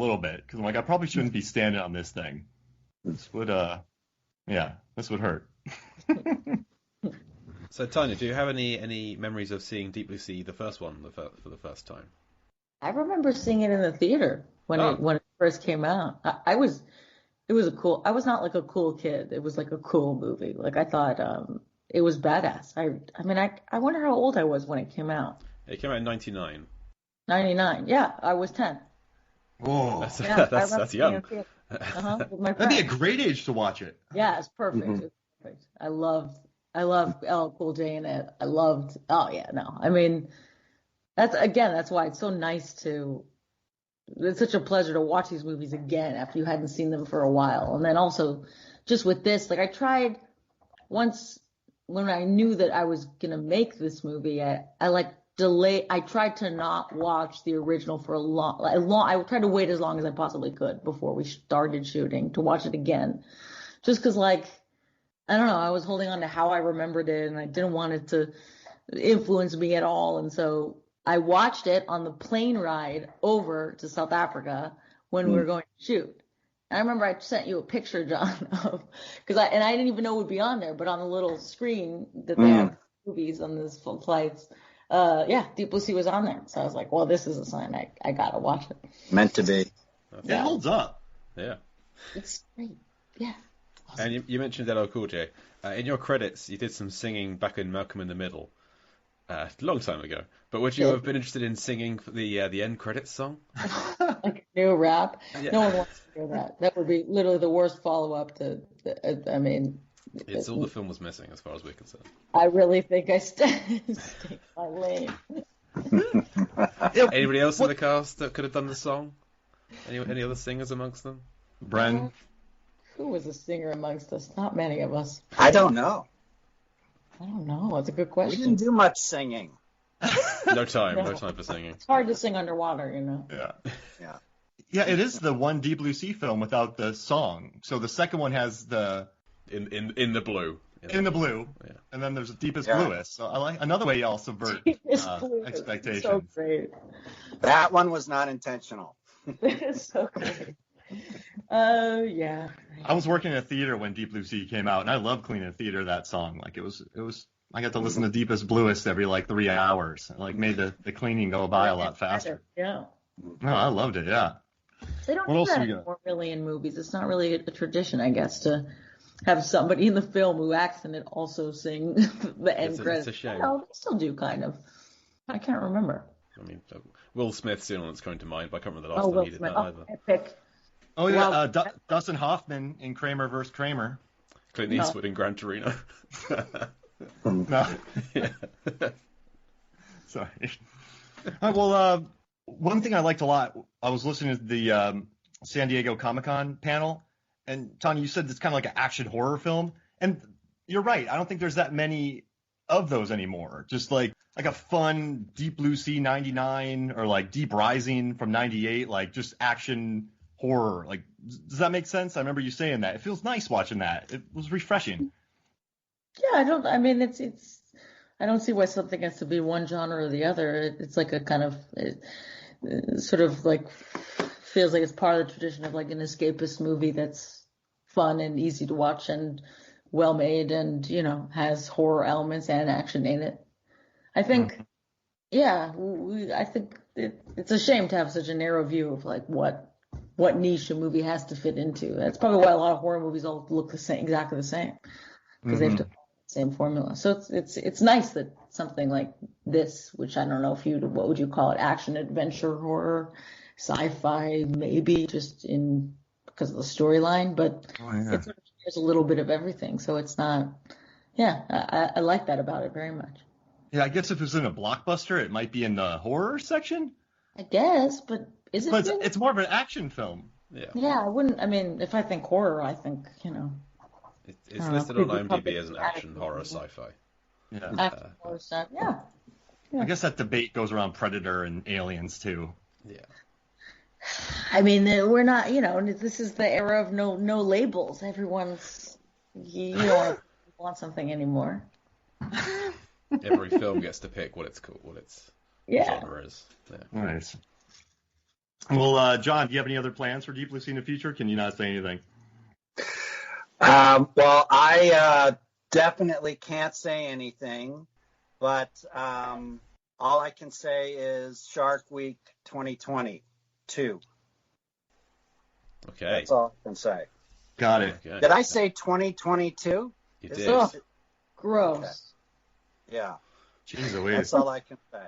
little bit because I'm like, I probably shouldn't be standing on this thing. This would this would hurt. So, Tanya, do you have any memories of seeing Deep Blue Sea, the first one, for the first time? I remember seeing it in the theater when it first came out. It was I was not like a cool kid. It was like a cool movie. Like I thought it was badass. I wonder how old I was when it came out. It came out in 99. 99. Yeah, I was 10. Whoa. That's young. With my That'd be a great age to watch it. Yeah, it's perfect. Mm-hmm. It's perfect. I loved LL Cool J in it. I mean, that's why it's so nice it's such a pleasure to watch these movies again after you hadn't seen them for a while. And then also just with this, like I tried once when I knew that I was going to make this movie, I tried to not watch the original for I tried to wait as long as I possibly could before we started shooting to watch it again. Just because, like, I don't know, I was holding on to how I remembered it and I didn't want it to influence me at all. And so I watched it on the plane ride over to South Africa when we were going to shoot. And I remember I sent you a picture, John, of I didn't even know it would be on there, but on the little screen that they have movies on these flights. Deep Blue Sea was on there. So I was like, well, this is a sign. I got to watch it. Meant to be. It holds up. Yeah. It's great. Yeah. Awesome. And you mentioned LL Cool J. In your credits, you did some singing back in Malcolm in the Middle a long time ago. But would you have been interested in singing the end credits song? Like a new rap? Yeah. No one wants to hear that. That would be literally the worst follow-up to, It's all the film was missing as far as we're concerned. I really think I stayed my lane. Anybody else in the cast that could have done the song? Any other singers amongst them? Bren? Who was a singer amongst us? Not many of us. I don't know. That's a good question. We didn't do much singing. No time for singing. It's hard to sing underwater, you know. Yeah, it is the one Deep Blue Sea film without the song. So the second one has the in the blue. In the blue, yeah. And then there's the Deepest Bluest. So I like another way y'all subvert expectations. So great. That one was not intentional. It's so great. Oh yeah. I was working in a theater when Deep Blue Sea came out, and I loved cleaning a theater. That song, like it was. I got to listen to Deepest Bluest every 3 hours. It, made the cleaning go by a lot faster. Yeah. No, I loved it. Yeah. They don't do that anymore really in movies. It's not really a tradition, I guess, to have somebody in the film who acts in it also sing the end credits. It's a shame. No, they still do, kind of. I can't remember. I mean, Will Smith's the only one that's coming to mind, but I can't remember the last time he did that either. Epic. Oh, yeah, Dustin Hoffman in Kramer vs. Kramer. Clint Eastwood in Gran Torino. No. Yeah. Sorry. Well, one thing I liked a lot, I was listening to the San Diego Comic-Con panel, and Tanya, you said it's kind of like an action horror film, and you're right. I don't think there's that many of those anymore. Just like a fun Deep Blue Sea 99 or Deep Rising from 98, just action horror. Does that make sense? I remember you saying that. It feels nice watching that. It was refreshing. Yeah, I don't see why something has to be one genre or the other. It's like a kind of, sort of feels like it's part of the tradition of an escapist movie that's fun and easy to watch and well made and, has horror elements and action in it. I think, I think it's a shame to have such a narrow view of what niche a movie has to fit into. That's probably why a lot of horror movies all look exactly the same, because they have to follow the same formula. So it's nice that something like this, which I don't know what would you call it, action adventure horror, sci-fi, maybe just because of the storyline, but it sort of shares a little bit of everything. So it's not. Yeah, I like that about it very much. Yeah, I guess if it was in a blockbuster, it might be in the horror section. I guess, but is it? But it's more of an action film. Yeah. Yeah, I wouldn't. I mean, if I think horror, I think It's listed on IMDb as an action horror sci-fi. Yeah. Action horror stuff. Yeah. I guess that debate goes around Predator and Aliens too. Yeah. I mean, we're not. This is the era of no labels. Everyone's. You don't want something anymore. Every film gets to pick what its genre is. Yeah. Nice. Well, John, do you have any other plans for Deep Blue Sea in the future? Can you not say anything? Well, I definitely can't say anything, but all I can say is Shark Week 2022. Okay. That's all I can say. Got it. Okay. Did I say 2022? You Is did. it- Oh, gross. Okay. Yeah, Jeez Louise. that's all I can say.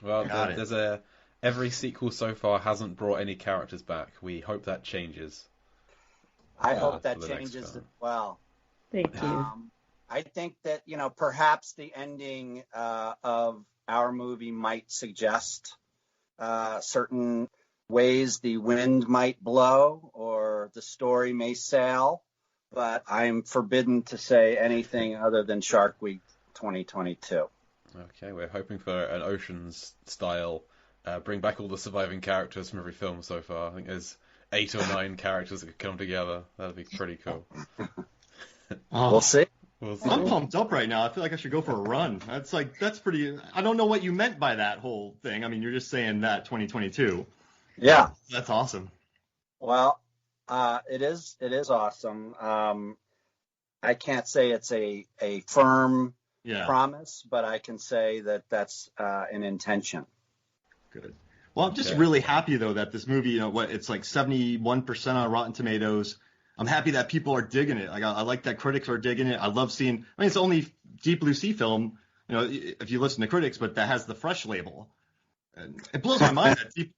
Well, Got it. every sequel so far hasn't brought any characters back. We hope that changes. I hope that for the next changes as film. well. Thank you. I think that, perhaps the ending of our movie might suggest certain ways the wind might blow or the story may sail, but I'm forbidden to say anything other than Shark Week 2022. Okay, we're hoping for an Ocean's style, bring back all the surviving characters from every film so far. I think there's 8 or 9 characters that could come together. That'd be pretty cool. Oh, We'll see. We'll see. I'm pumped up right now. I feel like I should go for a run. That's pretty. I don't know what you meant by that whole thing. I mean, you're just saying that 2022. Yeah. That's awesome. Well, it is awesome. I can't say it's a firm Yeah. promise, but I can say that that's an intention. Good. Well, I'm just Okay. really happy though that this movie, it's like 71% on Rotten Tomatoes. I'm happy that people are digging it. I like that critics are digging it. I love seeing. I mean, it's the only Deep Blue Sea film, if you listen to critics, but that has the fresh label. And it blows my mind that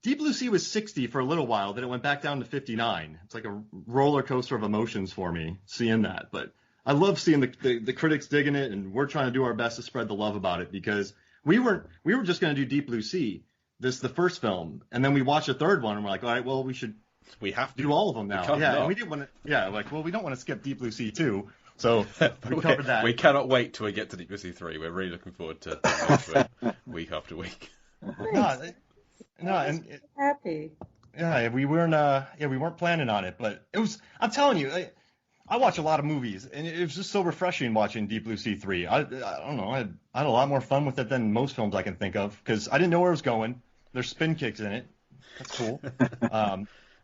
Deep Blue Sea was 60 for a little while, then it went back down to 59. It's like a roller coaster of emotions for me seeing that. But I love seeing the critics digging it, and we're trying to do our best to spread the love about it because we were just going to do Deep Blue Sea, the first film, and then we watched a third one, and we're like, all right, well, we should We have to do all of them now. can't Yeah, not. and we didn't want to. Yeah, we don't want to skip Deep Blue Sea too. So we covered that. We cannot wait till we get to Deep Blue Sea 3. We're really looking forward to digging into it week after week. No, and Happy. yeah, we weren't planning on it, but it was. I'm telling you, I watch a lot of movies, and it was just so refreshing watching Deep Blue Sea 3. I don't know, I had a lot more fun with it than most films I can think of because I didn't know where it was going. There's spin kicks in it. That's cool.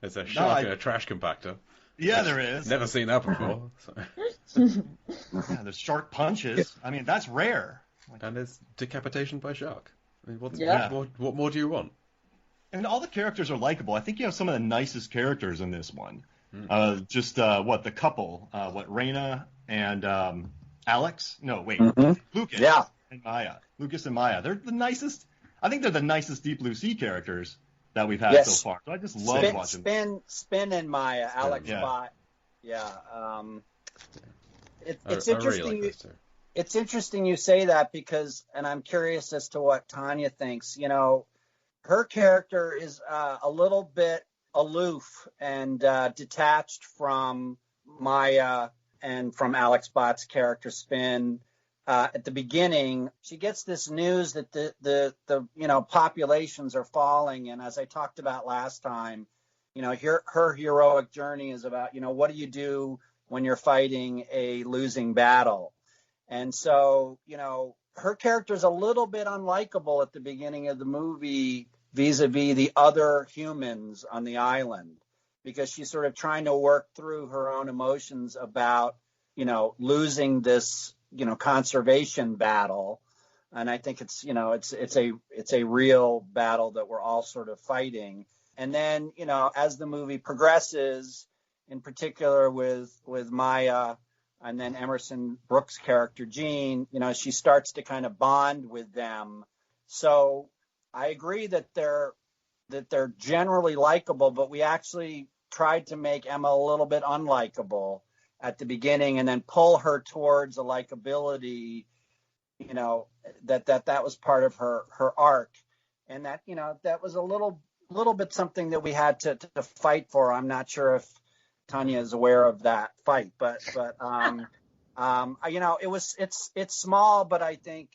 There's a shark and a trash compactor. Yeah, there is. Never seen that before. So. Yeah, there's shark punches. I mean, that's rare. And there's decapitation by shark. I mean, Yeah. what more do you want? And all the characters are likable. I think you have some of the nicest characters in this one. The couple, Raina and Alex? No, wait, Lucas and Maya. Lucas and Maya. They're the nicest. I think they're the nicest Deep Blue Sea characters that we've had so far. So I just love watching them. Spin and Maya, Alex yeah. Bott. Yeah. It's I interesting. really like this too. It's interesting you say that because, and I'm curious as to what Tanya thinks. Her character is a little bit aloof and detached from Maya and from Alex Bott's character Spin. At the beginning, she gets this news that the populations are falling, and as I talked about last time, her heroic journey is about what do you do when you're fighting a losing battle, and so her character is a little bit unlikable at the beginning of the movie vis-a-vis the other humans on the island because she's sort of trying to work through her own emotions about losing this conservation battle, and I think it's a real battle that we're all sort of fighting. And then as the movie progresses, in particular with Maya and then Emerson Brooks' character Jean, she starts to kind of bond with them. So I agree that they're generally likable, but we actually tried to make Emma a little bit unlikable at the beginning and then pull her towards a likability, that was part of her arc. And that was a little bit something that we had to fight for. I'm not sure if Tanya is aware of that fight, but it's small, but I think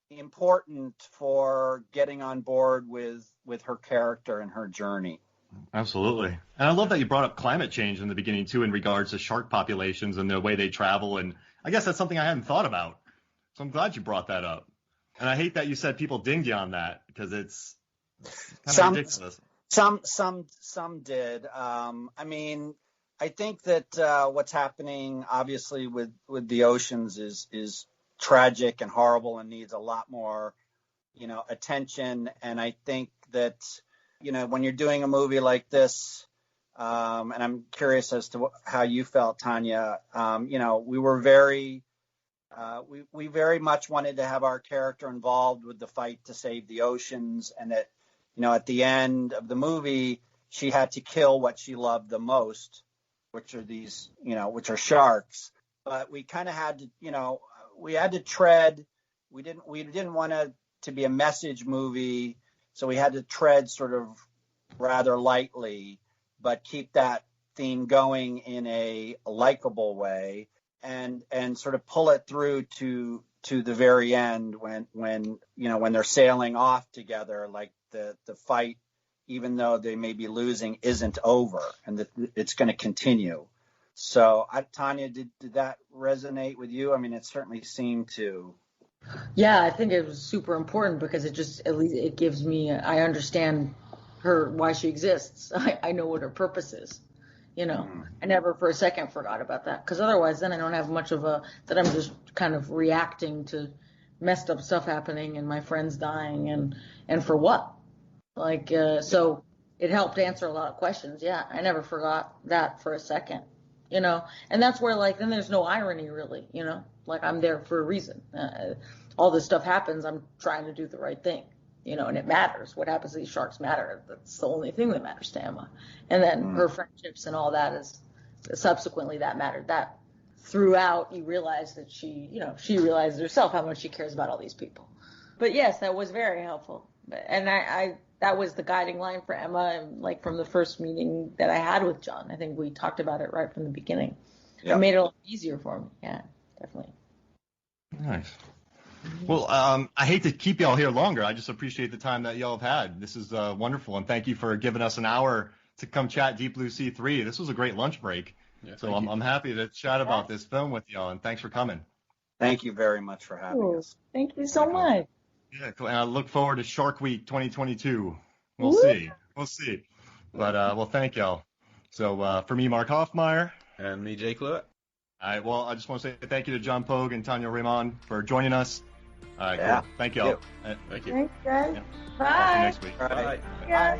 important for getting on board with her character and her journey. Absolutely. And I love that you brought up climate change in the beginning, too, in regards to shark populations and the way they travel. And I guess that's something I hadn't thought about. So I'm glad you brought that up. And I hate that you said people dinged you on that because it's kind of ridiculous. Some did. I mean, I think that what's happening, obviously, with the oceans is tragic and horrible and needs a lot more, attention. And I think that, when you're doing a movie like this, and I'm curious as to how you felt, Tanya. We were we very much wanted to have our character involved with the fight to save the oceans, and that, at the end of the movie, she had to kill what she loved the most, which are these, which are sharks. But we kind of had to, we had to tread. We didn't want to be a message movie, so we had to tread sort of rather lightly, but keep that theme going in a likable way, and sort of pull it through to the very end when they're sailing off together, like the fight, even though they may be losing, isn't over, and that it's going to continue. So, Tanya, did that resonate with you? I mean, it certainly seemed to. Yeah, I think it was super important because it just, at least it gives me, I understand her, why she exists. I know what her purpose is. I never for a second forgot about that, because otherwise then I don't have much of that I'm just kind of reacting to messed up stuff happening and my friends dying and for what? So it helped answer a lot of questions. Yeah, I never forgot that for a second, and that's where then there's no irony really, I'm there for a reason. All this stuff happens. I'm trying to do the right thing. And it matters. What happens to these sharks matter. That's the only thing that matters to Emma. And then her friendships and all that is subsequently that mattered. That throughout you realize that she realizes herself how much she cares about all these people. But yes, that was very helpful. And I that was the guiding line for Emma, and from the first meeting that I had with John. I think we talked about it right from the beginning. Yeah. It made it a lot easier for me. Yeah, definitely. Nice. Well, I hate to keep y'all here longer. I just appreciate the time that y'all have had. This is wonderful, and thank you for giving us an hour to come chat Deep Blue Sea 3. This was a great lunch break, so I'm happy to chat about this film with y'all, and thanks for coming. Thank you very much for having us. Thank you so much. Yeah, cool. And I look forward to Shark Week 2022. We'll see. But, well, thank y'all. So for me, Mark Hoffmeyer. And me, Jake Lewitt. All right, well, I just want to say thank you to John Pogue and Tania Raymonde for joining us. All right, yeah. Cool. Thank y'all. Thank you. Thanks, guys. Yeah. Bye. Talk to you next week. Right. Bye. Bye.